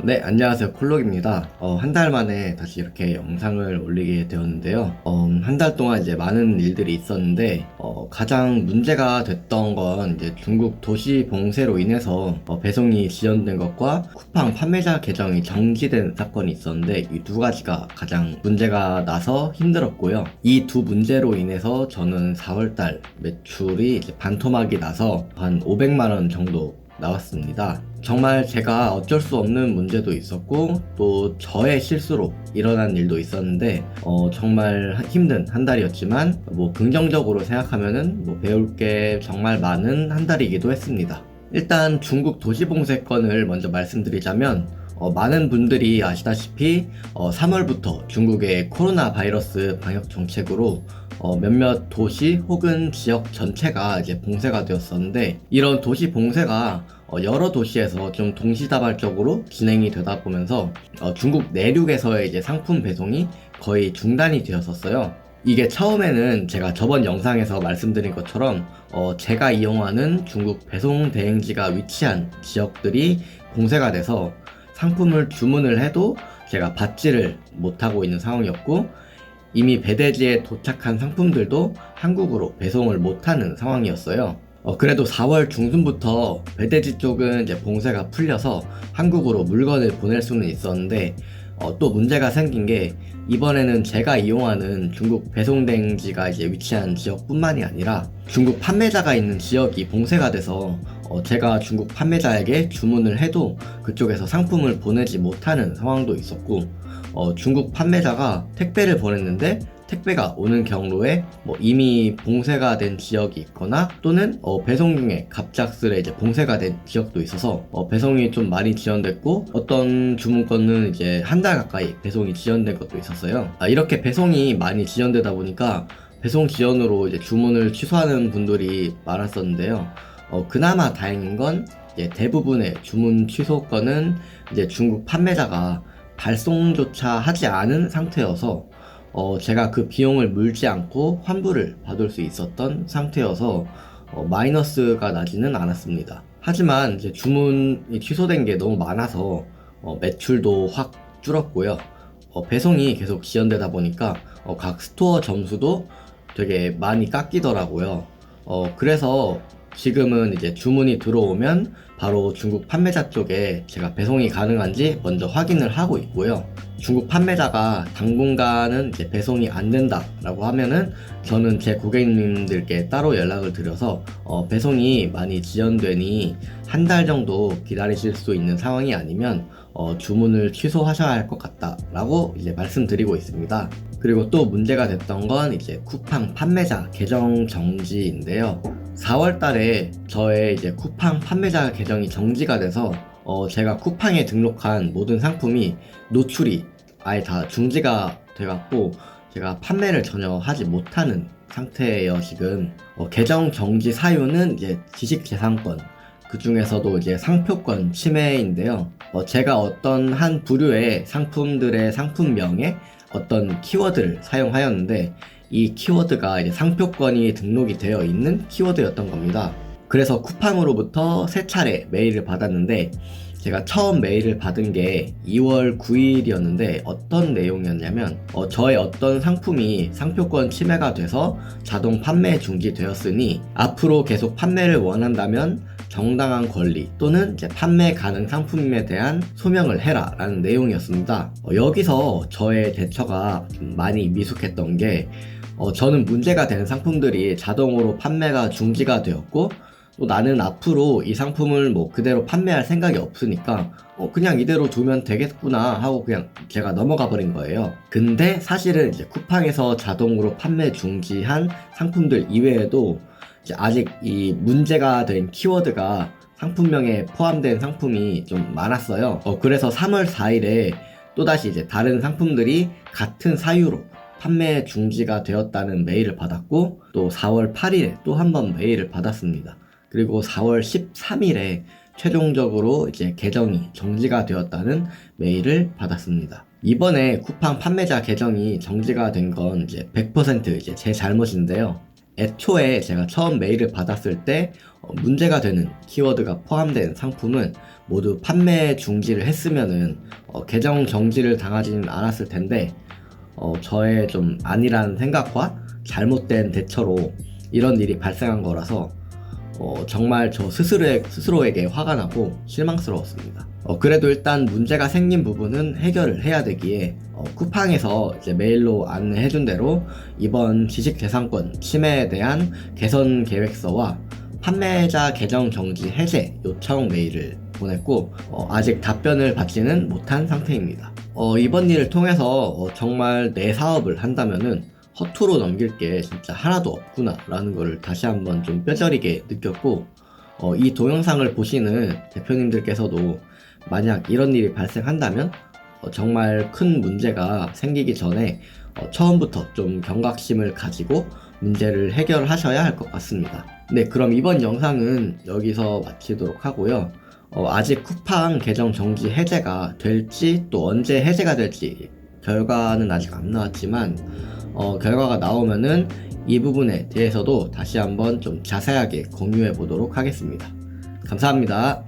네, 안녕하세요. 콜록입니다. 한 달 만에 다시 이렇게 영상을 올리게 되었는데요. 한 달 동안 이제 많은 일들이 있었는데, 가장 문제가 됐던 건 이제 중국 도시 봉쇄로 인해서 배송이 지연된 것과 쿠팡 판매자 계정이 정지된 사건이 있었는데, 이 두 가지가 가장 문제가 나서 힘들었고요. 이 두 문제로 인해서 저는 4월달 매출이 이제 반토막이 나서 한 500만원 정도 나왔습니다. 정말 제가 어쩔 수 없는 문제도 있었고 또 저의 실수로 일어난 일도 있었는데 정말 힘든 한 달이었지만 뭐 긍정적으로 생각하면은 뭐 배울 게 정말 많은 한 달이기도 했습니다. 일단 중국 도시봉쇄건을 먼저 말씀드리자면 많은 분들이 아시다시피 3월부터 중국의 코로나 바이러스 방역 정책으로 몇몇 도시 혹은 지역 전체가 이제 봉쇄가 되었었는데, 이런 도시 봉쇄가 여러 도시에서 좀 동시다발적으로 진행이 되다 보면서 중국 내륙에서의 이제 상품 배송이 거의 중단이 되었었어요. 이게 처음에는 제가 저번 영상에서 말씀드린 것처럼 제가 이용하는 중국 배송 대행지가 위치한 지역들이 봉쇄가 돼서 상품을 주문을 해도 제가 받지를 못하고 있는 상황이었고, 이미 배대지에 도착한 상품들도 한국으로 배송을 못하는 상황이었어요. 그래도 4월 중순부터 배대지 쪽은 이제 봉쇄가 풀려서 한국으로 물건을 보낼 수는 있었는데, 또 문제가 생긴 게 이번에는 제가 이용하는 중국 배송대행지가 이제 위치한 지역뿐만이 아니라 중국 판매자가 있는 지역이 봉쇄가 돼서 제가 중국 판매자에게 주문을 해도 그쪽에서 상품을 보내지 못하는 상황도 있었고, 중국 판매자가 택배를 보냈는데 택배가 오는 경로에 뭐 이미 봉쇄가 된 지역이 있거나 또는 배송 중에 갑작스레 이제 봉쇄가 된 지역도 있어서 배송이 좀 많이 지연됐고, 어떤 주문건은 이제 한 달 가까이 배송이 지연된 것도 있었어요. 이렇게 배송이 많이 지연되다 보니까 배송 지연으로 이제 주문을 취소하는 분들이 많았었는데요. 그나마 다행인 건 이제 대부분의 주문 취소 건은 이제 중국 판매자가 발송조차 하지 않은 상태여서 제가 그 비용을 물지 않고 환불을 받을 수 있었던 상태여서 마이너스가 나지는 않았습니다. 하지만 이제 주문이 취소된 게 너무 많아서 매출도 확 줄었고요. 배송이 계속 지연되다 보니까 각 스토어 점수도 되게 많이 깎이더라고요. 그래서 지금은 이제 주문이 들어오면 바로 중국 판매자 쪽에 제가 배송이 가능한지 먼저 확인을 하고 있고요. 중국 판매자가 당분간은 이제 배송이 안 된다라고 하면은 저는 제 고객님들께 따로 연락을 드려서 배송이 많이 지연되니 한 달 정도 기다리실 수 있는 상황이 아니면 주문을 취소하셔야 할 것 같다라고 이제 말씀드리고 있습니다. 그리고 또 문제가 됐던 건 이제 쿠팡 판매자 계정 정지인데요. 4월 달에 저의 이제 쿠팡 판매자 계정이 정지가 돼서 제가 쿠팡에 등록한 모든 상품이 노출이 아예 다 중지가 돼갖고 제가 판매를 전혀 하지 못하는 상태예요, 지금. 계정 정지 사유는 이제 지식재산권, 그 중에서도 이제 상표권 침해인데요. 제가 어떤 한 부류의 상품들의 상품명에 어떤 키워드를 사용하였는데, 이 키워드가 이제 상표권이 등록이 되어 있는 키워드였던 겁니다. 그래서 쿠팡으로부터 3차례 메일을 받았는데, 제가 처음 메일을 받은 게 2월 9일이었는데 어떤 내용이었냐면 저의 어떤 상품이 상표권 침해가 돼서 자동 판매 중지되었으니 앞으로 계속 판매를 원한다면 정당한 권리 또는 이제 판매 가능 상품에 대한 소명을 해라 라는 내용이었습니다. 여기서 저의 대처가 많이 미숙했던 게 저는 문제가 되는 상품들이 자동으로 판매가 중지가 되었고, 또 나는 앞으로 이 상품을 뭐 그대로 판매할 생각이 없으니까 그냥 이대로 두면 되겠구나 하고 그냥 제가 넘어가 버린 거예요. 근데 사실은 이제 쿠팡에서 자동으로 판매 중지한 상품들 이외에도 이제 아직 이 문제가 된 키워드가 상품명에 포함된 상품이 좀 많았어요. 그래서 3월 4일에 또다시 이제 다른 상품들이 같은 사유로 판매 중지가 되었다는 메일을 받았고, 또 4월 8일에 또 한 번 메일을 받았습니다. 그리고 4월 13일에 최종적으로 이제 계정이 정지가 되었다는 메일을 받았습니다. 이번에 쿠팡 판매자 계정이 정지가 된 건 이제 100% 이제 제 잘못인데요. 애초에 제가 처음 메일을 받았을 때 문제가 되는 키워드가 포함된 상품은 모두 판매 중지를 했으면은 계정 정지를 당하지는 않았을 텐데 저의 좀 안일한 생각과 잘못된 대처로 이런 일이 발생한 거라서 정말 저 스스로에게 화가 나고 실망스러웠습니다. 그래도 일단 문제가 생긴 부분은 해결을 해야 되기에 쿠팡에서 이제 메일로 안내해준 대로 이번 지식재산권 침해에 대한 개선 계획서와 판매자 계정 정지 해제 요청 메일을 보냈고 아직 답변을 받지는 못한 상태입니다. 이번 일을 통해서 정말 내 사업을 한다면은 허투루 넘길 게 진짜 하나도 없구나 라는 거를 다시 한번 좀 뼈저리게 느꼈고 이 동영상을 보시는 대표님들께서도 만약 이런 일이 발생한다면 정말 큰 문제가 생기기 전에 처음부터 좀 경각심을 가지고 문제를 해결하셔야 할 것 같습니다. 네, 그럼 이번 영상은 여기서 마치도록 하고요. 아직 쿠팡 계정 정지 해제가 될지 또 언제 해제가 될지 결과는 아직 안 나왔지만 결과가 나오면은 이 부분에 대해서도 다시 한번 좀 자세하게 공유해 보도록 하겠습니다. 감사합니다.